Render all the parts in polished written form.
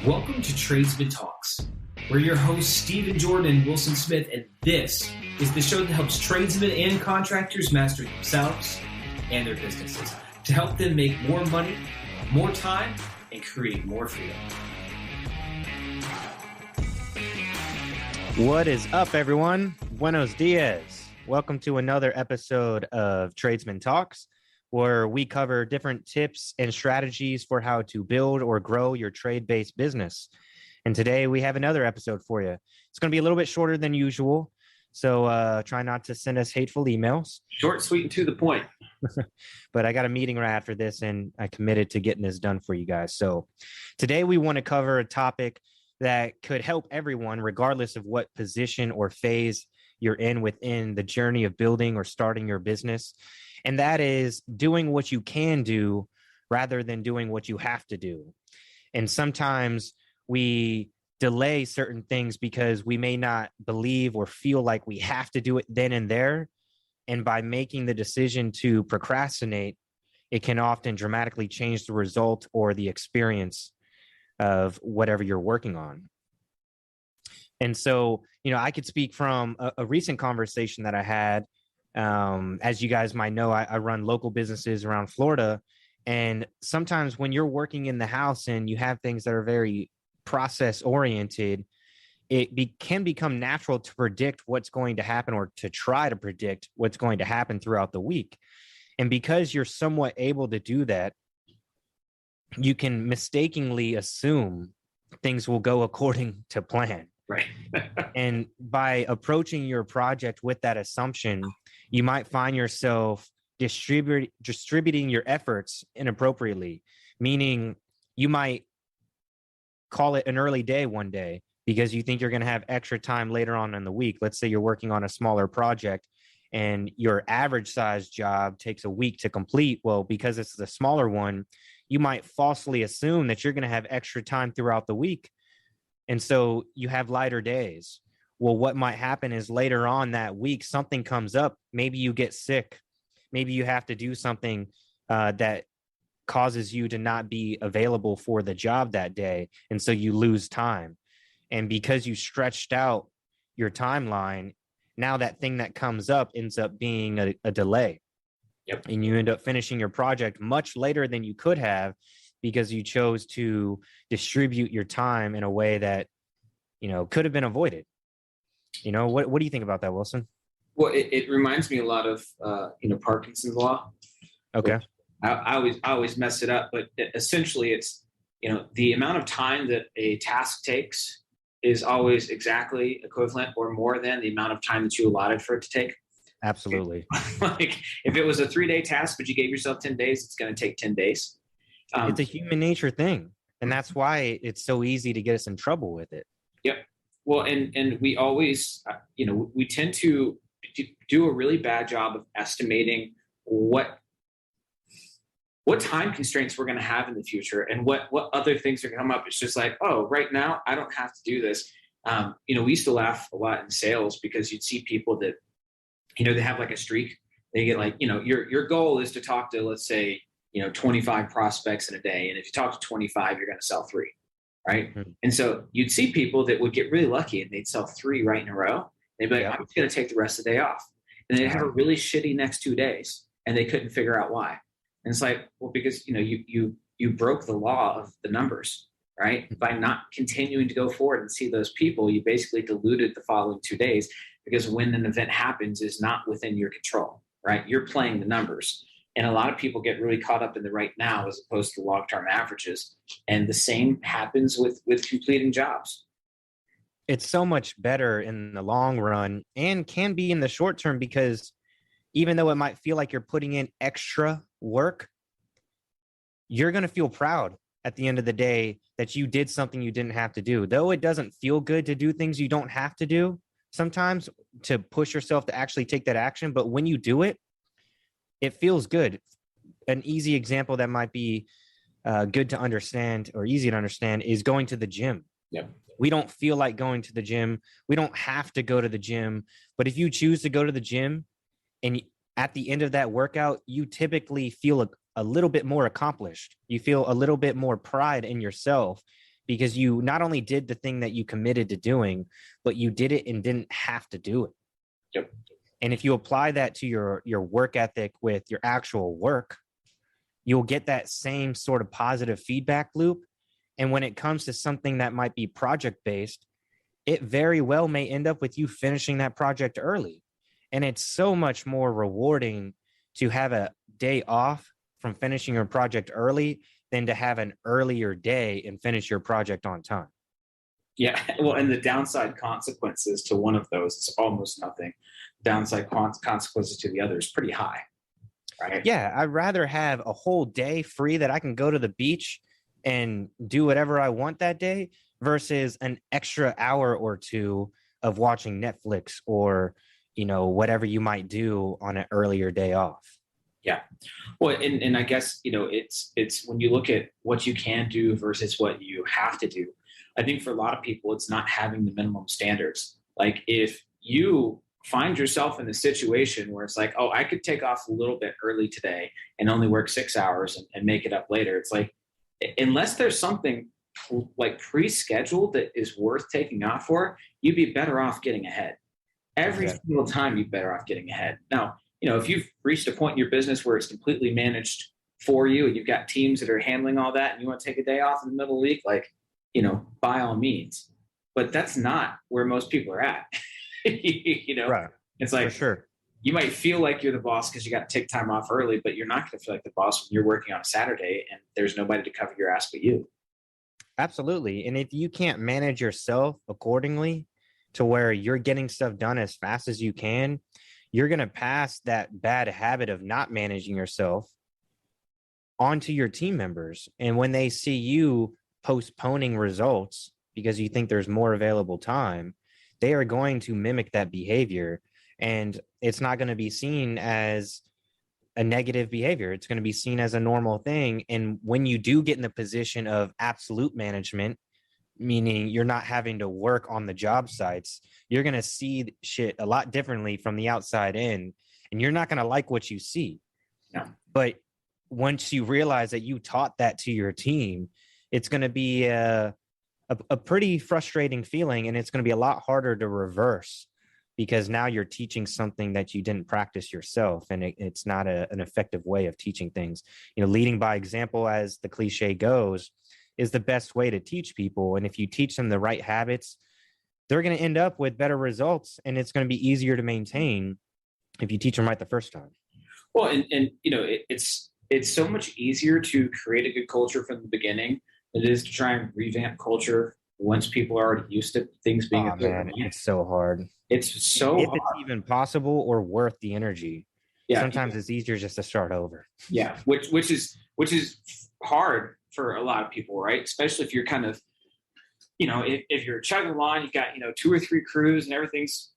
Welcome to Tradesmen Talks. We're your hosts, Stephen Jordan and Wilson Smith, and this is the show that helps tradesmen and contractors master themselves and their businesses to help them make more money, more time, and create more freedom. What is up, everyone? Buenos dias. Welcome to another episode of Tradesmen Talks, where we cover different tips and strategies for how to build or grow your trade-based business. And today we have another episode for you. It's going to be a little bit shorter than usual, so try not to send us hateful emails. Short, sweet, and to the point. But I got a meeting right after this, and I committed to getting this done for you guys. So today we want to cover a topic that could help everyone, regardless of what position or phase you're in within the journey of building or starting your business. And that is doing what you can do rather than doing what you have to do. And sometimes we delay certain things because we may not believe or feel like we have to do it then and there. And by making the decision to procrastinate, it can often dramatically change the result or the experience of whatever you're working on. And so, I could speak from a recent conversation that I had. As you guys might know, I run local businesses around Florida. And sometimes when you're working in the house and you have things that are very process oriented, it can become natural to predict what's going to happen or to try to predict what's going to happen throughout the week. And because you're somewhat able to do that, you can mistakenly assume things will go according to plan. Right. And by approaching your project with that assumption, you might find yourself distributing your efforts inappropriately, meaning you might call it an early day one day because you think you're going to have extra time later on in the week. Let's say you're working on a smaller project and your average size job takes a week to complete. Well, because it's the smaller one, you might falsely assume that you're going to have extra time throughout the week. And so you have lighter days. Well, what might happen is later on that week, something comes up. Maybe you get sick. Maybe you have to do something that causes you to not be available for the job that day. And so you lose time. And because you stretched out your timeline, now that thing that comes up ends up being a delay. Yep. And you end up finishing your project much later than you could have because you chose to distribute your time in a way that, could have been avoided. What do you think about that, Wilson? Well, it reminds me a lot of, Parkinson's law. Okay. I always mess it up, but essentially it's, the amount of time that a task takes is always exactly equivalent or more than the amount of time that you allotted for it to take. Absolutely. Like if it was a 3-day task, but you gave yourself 10 days, it's going to take 10 days. It's a human nature thing. And that's why it's so easy to get us in trouble with it. Yep. Well, and we always, we tend to do a really bad job of estimating what time constraints we're going to have in the future and what other things are going to come up. It's just like, oh, right now I don't have to do this. We used to laugh a lot in sales because you'd see people that, they have like a streak. They get like, your goal is to talk to, let's say, 25 prospects in a day. And if you talk to 25, you're going to sell 3. Right. Mm-hmm. And so you'd see people that would get really lucky and they'd sell 3 right in a row. They'd be like, I'm just going to take the rest of the day off. And they'd have a really shitty next 2 days and they couldn't figure out why. And it's like, well, because, you broke the law of the numbers, right? By not continuing to go forward and see those people, you basically diluted the following 2 days because when an event happens is not within your control, right? You're playing the numbers. And a lot of people get really caught up in the right now as opposed to long-term averages. And the same happens with completing jobs. It's so much better in the long run and can be in the short term because even though it might feel like you're putting in extra work, you're going to feel proud at the end of the day that you did something you didn't have to do. Though it doesn't feel good to do things you don't have to do sometimes to push yourself to actually take that action. But when you do it, it feels good. An easy example that might be good to understand or easy to understand is going to the gym. Yeah. We don't feel like going to the gym. We don't have to go to the gym. But if you choose to go to the gym and at the end of that workout, you typically feel a little bit more accomplished. You feel a little bit more pride in yourself because you not only did the thing that you committed to doing, but you did it and didn't have to do it. Yep. And if you apply that to your work ethic with your actual work, you'll get that same sort of positive feedback loop. And when it comes to something that might be project-based, it very well may end up with you finishing that project early. And it's so much more rewarding to have a day off from finishing your project early than to have an earlier day and finish your project on time. Yeah, well, and the downside consequences to one of those is almost nothing. Downside consequences to the other is pretty high, right? Yeah, I'd rather have a whole day free that I can go to the beach and do whatever I want that day versus an extra hour or two of watching Netflix or, whatever you might do on an earlier day off. Yeah. Well, and I guess, it's when you look at what you can do versus what you have to do, I think for a lot of people, it's not having the minimum standards. Like if you find yourself in a situation where it's like, oh, I could take off a little bit early today and only work 6 hours and make it up later. It's like, unless there's something like pre-scheduled that is worth taking off for, you'd be better off getting ahead. Every single time you'd be better off getting ahead. Now, if you've reached a point in your business where it's completely managed for you and you've got teams that are handling all that and you want to take a day off in the middle of the week, like, by all means. But that's not where most people are at. Right. It's like, for sure, you might feel like you're the boss because you got to take time off early, but you're not going to feel like the boss when you're working on a Saturday and there's nobody to cover your ass but you. Absolutely. And if you can't manage yourself accordingly to where you're getting stuff done as fast as you can, you're going to pass that bad habit of not managing yourself onto your team members. And when they see you postponing results because you think there's more available time, they are going to mimic that behavior. And it's not going to be seen as a negative behavior. It's going to be seen as a normal thing. And when you do get in the position of absolute management, meaning you're not having to work on the job sites, you're going to see shit a lot differently from the outside in, and you're not going to like what you see. No. But once you realize that you taught that to your team, it's going to be a pretty frustrating feeling, and it's going to be a lot harder to reverse because now you're teaching something that you didn't practice yourself, and it's not an effective way of teaching things. Leading by example, as the cliche goes, is the best way to teach people. And if you teach them the right habits, they're going to end up with better results, and it's going to be easier to maintain if you teach them right the first time. Well, and it's so much easier to create a good culture from the beginning than it is to try and revamp culture once people are already used to things being a certain way. It's so hard. It's so if hard. It's even possible or worth the energy. Yeah, sometimes it's easier just to start over. Yeah, which is hard for a lot of people, right? Especially if you're kind of, if you're chugging along, you got 2 or 3 crews and everything's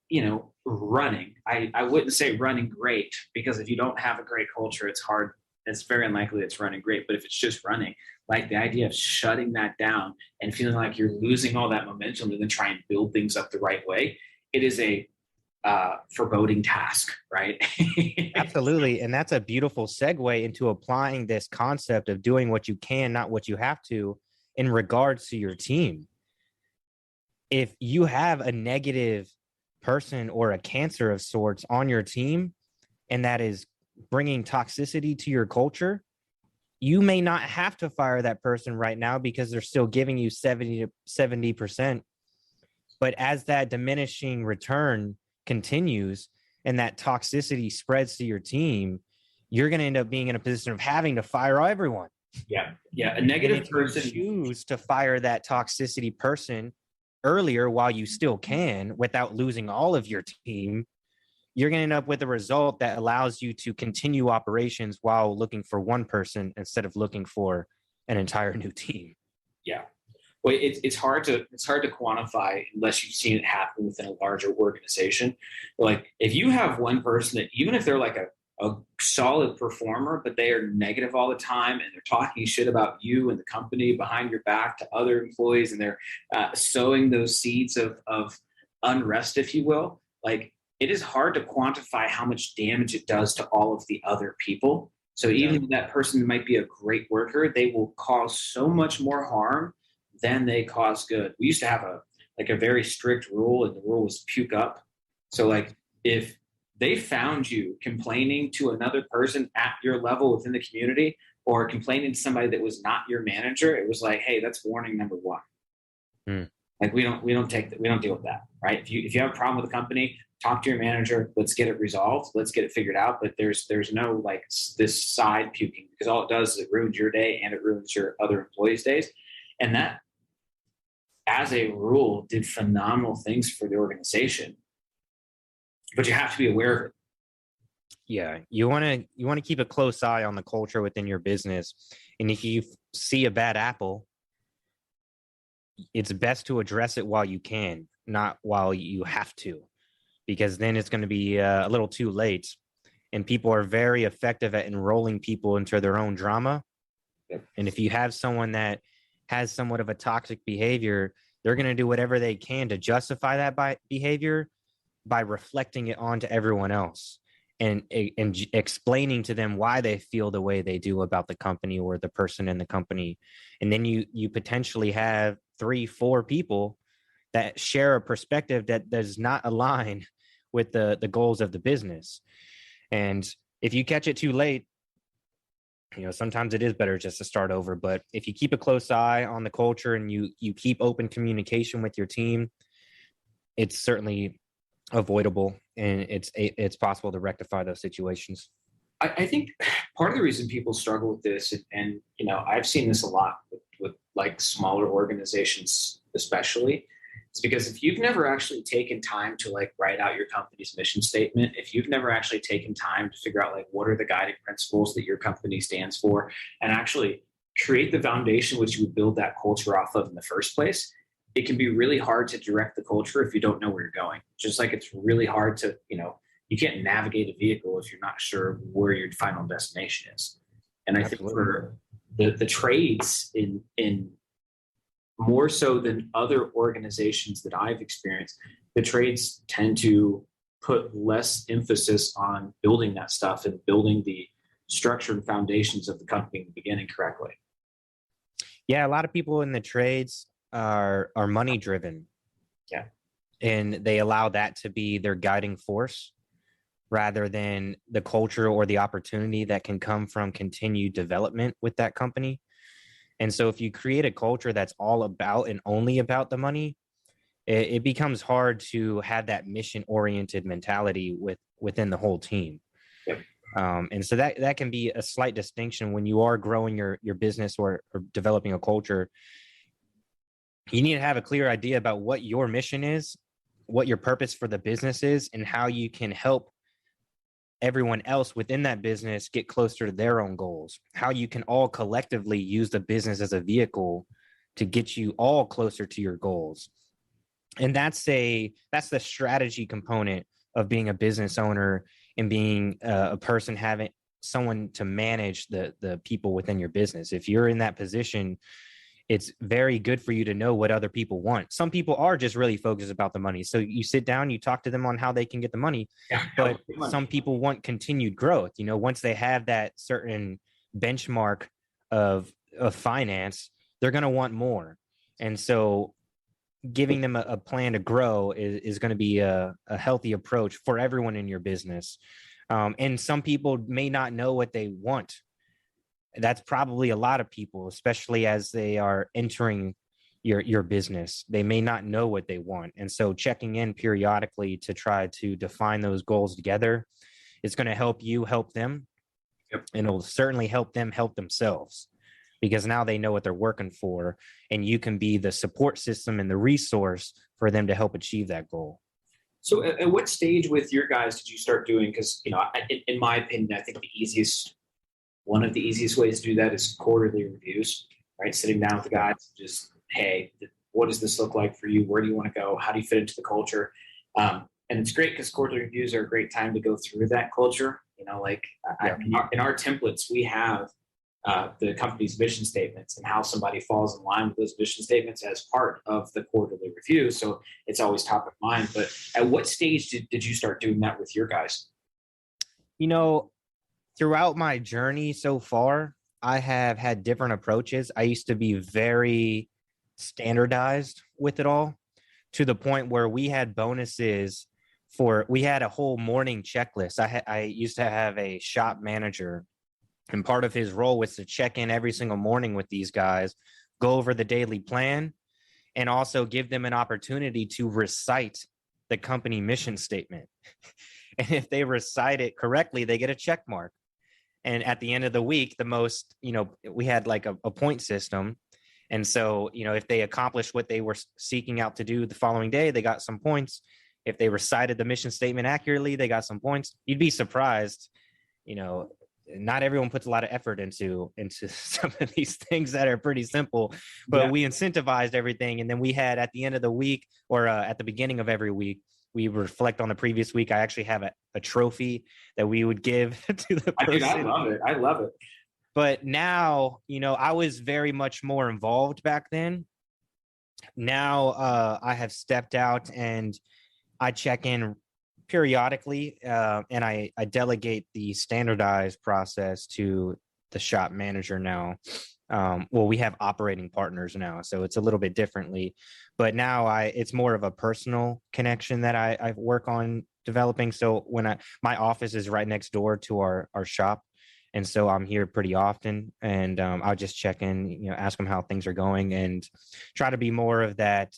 running. I wouldn't say running great, because if you don't have a great culture, it's hard. It's very unlikely it's running great. But if it's just running, like the idea of shutting that down and feeling like you're losing all that momentum and then try and build things up the right way, it is a foreboding task, right? Absolutely. And that's a beautiful segue into applying this concept of doing what you can, not what you have to, in regards to your team. If you have a negative person or a cancer of sorts on your team, and that is bringing toxicity to your culture, you may not have to fire that person right now because they're still giving you 70%. But as that diminishing return continues and that toxicity spreads to your team, you're going to end up being in a position of having to fire everyone. Yeah. A negative person. Choose to fire that toxicity person earlier while you still can without losing all of your team, you're going to end up with a result that allows you to continue operations while looking for one person instead of looking for an entire new team. Yeah. Well, it's hard to quantify unless you've seen it happen within a larger organization. Like if you have one person that, even if they're like a solid performer, but they are negative all the time and they're talking shit about you and the company behind your back to other employees, and they're sowing those seeds of unrest, if you will, like it is hard to quantify how much damage it does to all of the other people. So even if that person might be a great worker, they will cause so much more harm then they cause good. We used to have a very strict rule, and the rule was puke up. So like if they found you complaining to another person at your level within the community, or complaining to somebody that was not your manager, it was like, hey, that's warning number one. Like we don't deal with that, right? If you have a problem with the company, talk to your manager. Let's get it resolved. Let's get it figured out. But there's no like this side puking, because all it does is it ruins your day and it ruins your other employees' days. And that, as a rule, did phenomenal things for the organization. But you have to be aware of it. Yeah, you want to keep a close eye on the culture within your business, and if you see a bad apple, it's best to address it while you can, not while you have to, because then it's going to be a little too late. And people are very effective at enrolling people into their own drama. Yep. And if you have someone that has somewhat of a toxic behavior, they're going to do whatever they can to justify that behavior by reflecting it onto everyone else and explaining to them why they feel the way they do about the company or the person in the company. And then you potentially have 3-4 people that share a perspective that does not align with the goals of the business. And if you catch it too late, sometimes it is better just to start over. But if you keep a close eye on the culture and you keep open communication with your team, it's certainly avoidable, and it's possible to rectify those situations. I think part of the reason people struggle with this, and I've seen this a lot with like smaller organizations, especially, it's because if you've never actually taken time to like write out your company's mission statement, if you've never actually taken time to figure out like what are the guiding principles that your company stands for, and actually create the foundation which you would build that culture off of in the first place, it can be really hard to direct the culture if you don't know where you're going. Just like it's really hard to, you can't navigate a vehicle if you're not sure where your final destination is. And I think for the trades in more so than other organizations that I've experienced, the trades tend to put less emphasis on building that stuff and building the structure and foundations of the company in the beginning correctly. Yeah, a lot of people in the trades are money driven. Yeah. And they allow that to be their guiding force rather than the culture or the opportunity that can come from continued development with that company. And so if you create a culture that's all about and only about the money, it becomes hard to have that mission oriented mentality within the whole team. Yep. And so that can be a slight distinction when you are growing your business or developing a culture. You need to have a clear idea about what your mission is, what your purpose for the business is, and how you can help everyone else within that business get closer to their own goals, how you can all collectively use the business as a vehicle to get you all closer to your goals. And that's the strategy component of being a business owner and being a person having someone to manage the people within your business. If you're in that position, it's very good for you to know what other people want. Some people are just really focused about the money. So you sit down, you talk to them on how they can get the money, but some people want continued growth. Once they have that certain benchmark of finance, they're going to want more. And so giving them a plan to grow is going to be a healthy approach for everyone in your business. And some people may not know what they want. That's probably a lot of people, especially as they are entering your business. They may not know what they want. And so checking in periodically to try to define those goals together is going to help you help them. Yep. And it'll certainly help them help themselves, because now they know what they're working for, and you can be the support system and the resource for them to help achieve that goal. So at what stage with your guys did you start doing? Because, in my opinion, I think one of the easiest ways to do that is quarterly reviews, right? Sitting down with the guys, just, hey, what does this look like for you? Where do you want to go? How do you fit into the culture? And it's great because quarterly reviews are a great time to go through that culture. In our templates, we have the company's mission statements and how somebody falls in line with those mission statements as part of the quarterly review. So it's always top of mind. But at what stage did you start doing that with your guys? Throughout my journey so far, I have had different approaches. I used to be very standardized with it all, to the point where we had bonuses we had a whole morning checklist. I used to have a shop manager, and part of his role was to check in every single morning with these guys, go over the daily plan, and also give them an opportunity to recite the company mission statement. And if they recite it correctly, they get a check mark. And at the end of the week, we had like a point system. And so, if they accomplished what they were seeking out to do the following day, they got some points. If they recited the mission statement accurately, they got some points. You'd be surprised, not everyone puts a lot of effort into some of these things that are pretty simple, but we incentivized everything. And then we had, at the end of the week, or at the beginning of every week, we reflect on the previous week. I actually have a trophy that we would give to the person. I love it. But now, I was very much more involved back then. Now I have stepped out, and I check in periodically, and I delegate the standardized process to the shop manager now. We have operating partners now, so it's a little bit differently. But now it's more of a personal connection that I work on developing. So when my office is right next door to our shop, and so I'm here pretty often, and I'll just check in, ask them how things are going, and try to be more of that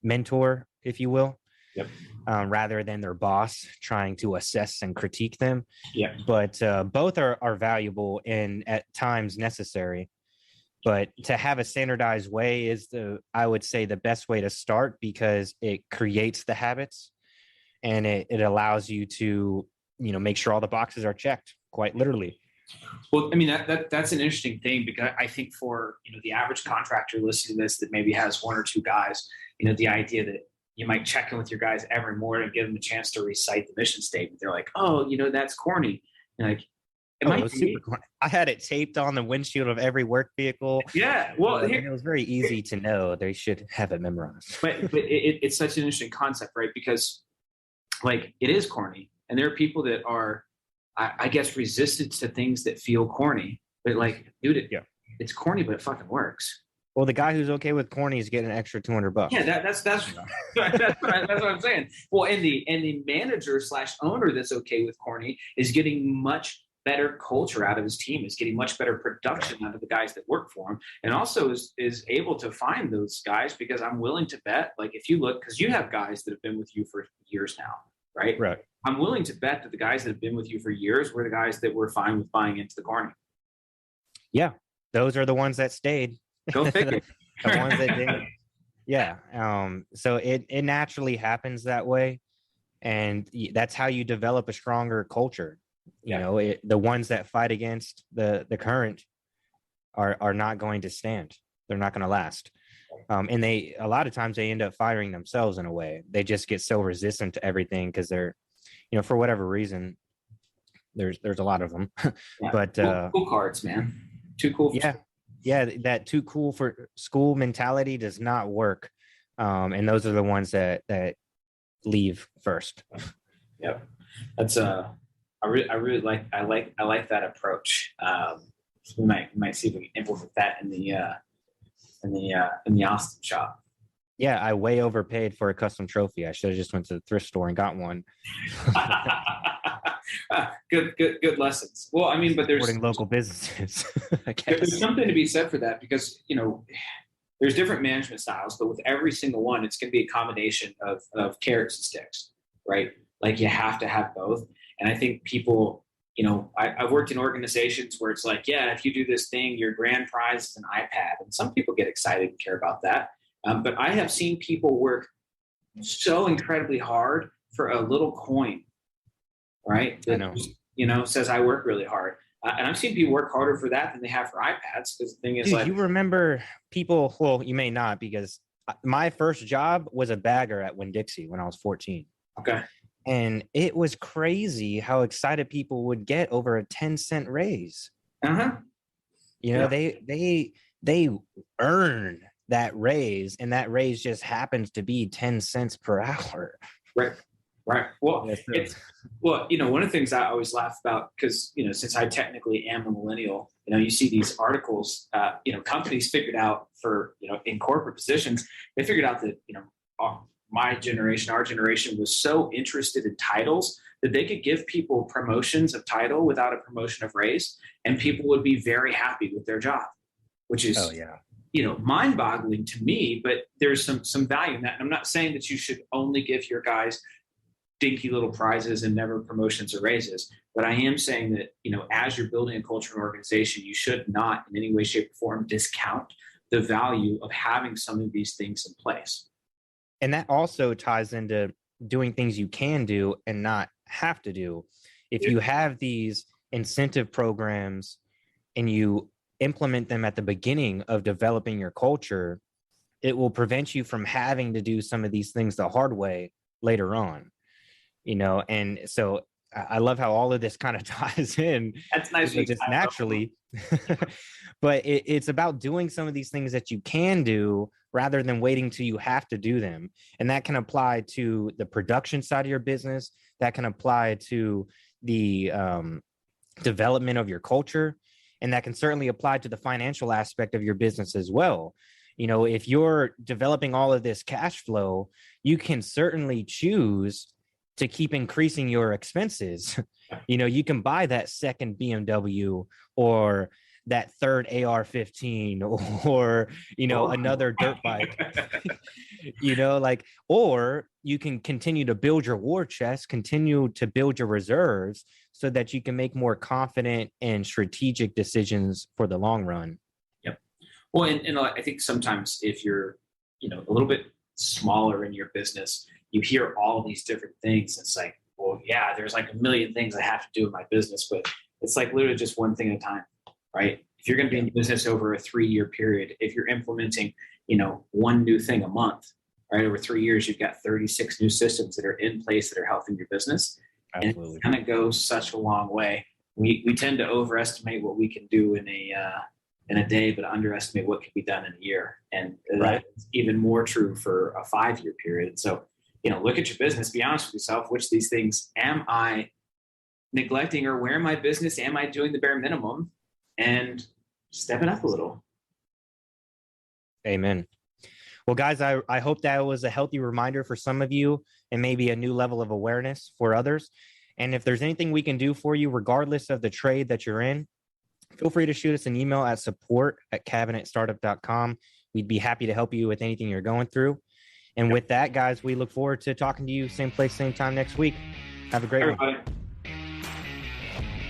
mentor, if you will. Yep. Rather than their boss trying to assess and critique them. Yeah. But both are valuable and at times necessary. But to have a standardized way is I would say the best way to start, because it creates the habits, and it allows you to, make sure all the boxes are checked, quite literally. Well, I mean, that's an interesting thing, because I think for, the average contractor listening to this that maybe has one or two guys, the idea that you might check in with your guys every morning and give them a chance to recite the mission statement. They're like, oh, that's corny. You're like, it was super corny. I had it taped on the windshield of every work vehicle. Yeah. Well, it was very easy to know. They should have it memorized. But it's such an interesting concept, right? Because it is corny. And there are people that are, I guess, resistant to things that feel corny. But dude, it's corny, but it fucking works. Well, the guy who's okay with corny is getting an extra $200. Yeah, that's what I'm saying. Well, and the manager / owner that's okay with corny is getting much better culture out of his team, is getting much better production out of the guys that work for him, and also is able to find those guys, because I'm willing to bet, if you look, because you have guys that have been with you for years now, right? Right. I'm willing to bet that the guys that have been with you for years were the guys that were fine with buying into the corny. Yeah, those are the ones that stayed. Go figure. The ones that didn't. Yeah. So it naturally happens that way. And that's how you develop a stronger culture. The ones that fight against the current are not going to stand. They're not going to last. And a lot of times they end up firing themselves in a way. They just get so resistant to everything because they're, for whatever reason, there's a lot of them. Yeah. But cool cards, man. Too cool. Yeah, that too cool for school mentality does not work. And those are the ones that leave first. Yep. That's I really like that approach. We might see if we can implement that in the Austin shop. Yeah, I way overpaid for a custom trophy. I should have just went to the thrift store and got one. Good lessons. Well, I mean, but there's supporting local businesses. I guess. There's something to be said for that, because there's different management styles, but with every single one, it's going to be a combination of carrots and sticks, right? You have to have both. And I think people, I've worked in organizations where it's if you do this thing, your grand prize is an iPad, and some people get excited and care about that. But I have seen people work so incredibly hard for a little coin, right? That, I know. Says I work really hard. And I've seen people work harder for that than they have for iPads. Because the thing is, you remember people, well, you may not, because my first job was a bagger at Winn-Dixie when I was 14. Okay. And it was crazy how excited people would get over a 10-cent raise. Uh-huh. They earn that raise, and that raise just happens to be 10 cents per hour. Right. Right. Well, Yes, sir. one of the things I always laugh about, because, since I technically am a millennial, you see these articles, companies figured out in corporate positions, they figured out that, our generation was so interested in titles that they could give people promotions of title without a promotion of raise, and people would be very happy with their job, which is, mind-boggling to me, but there's some value in that. And I'm not saying that you should only give your guys dinky little prizes and never promotions or raises. But I am saying that, as you're building a culture and organization, you should not in any way, shape, or form discount the value of having some of these things in place. And that also ties into doing things you can do and not have to do. If you have these incentive programs and you implement them at the beginning of developing your culture, it will prevent you from having to do some of these things the hard way later on. And so I love how all of this kind of ties in. That's nice. Just naturally. But it's about doing some of these things that you can do rather than waiting till you have to do them. And that can apply to the production side of your business. That can apply to the development of your culture. And that can certainly apply to the financial aspect of your business as well. If you're developing all of this cash flow, you can certainly choose to keep increasing your expenses. You can buy that second BMW or that third AR-15 or, another dirt bike, or you can continue to build your war chest, continue to build your reserves so that you can make more confident and strategic decisions for the long run. Yep. Well, and I think sometimes if you're, a little bit smaller in your business, you hear all these different things. It's like, well, yeah, there's like a million things I have to do in my business, but it's like literally just one thing at a time, right? If you're going to be in business over a 3-year period, if you're implementing, one new thing a month, right? Over 3 years, you've got 36 new systems that are in place that are helping your business. Absolutely. And it kind of goes such a long way. We tend to overestimate what we can do in a day, but underestimate what can be done in a year. And that's even more true for a 5-year period. So, look at your business, be honest with yourself, which of these things am I neglecting, or where in my business am I doing the bare minimum, and step it up a little. Amen. Well, guys, I hope that was a healthy reminder for some of you and maybe a new level of awareness for others. And if there's anything we can do for you, regardless of the trade that you're in, feel free to shoot us an email at support@cabinetstartup.com. We'd be happy to help you with anything you're going through. And with that, guys, we look forward to talking to you same place, same time next week. Have a great one.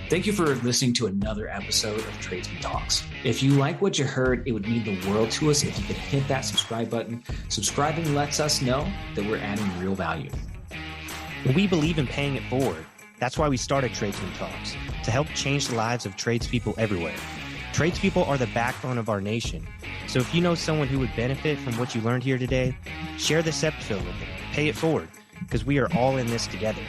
Thank you for listening to another episode of Tradesmen Talks. If you like what you heard, it would mean the world to us if you could hit that subscribe button. Subscribing lets us know that we're adding real value. We believe in paying it forward. That's why we started Tradesmen Talks, to help change the lives of tradespeople everywhere. Tradespeople are the backbone of our nation. So if you know someone who would benefit from what you learned here today, share this episode with them. Pay it forward, because we are all in this together.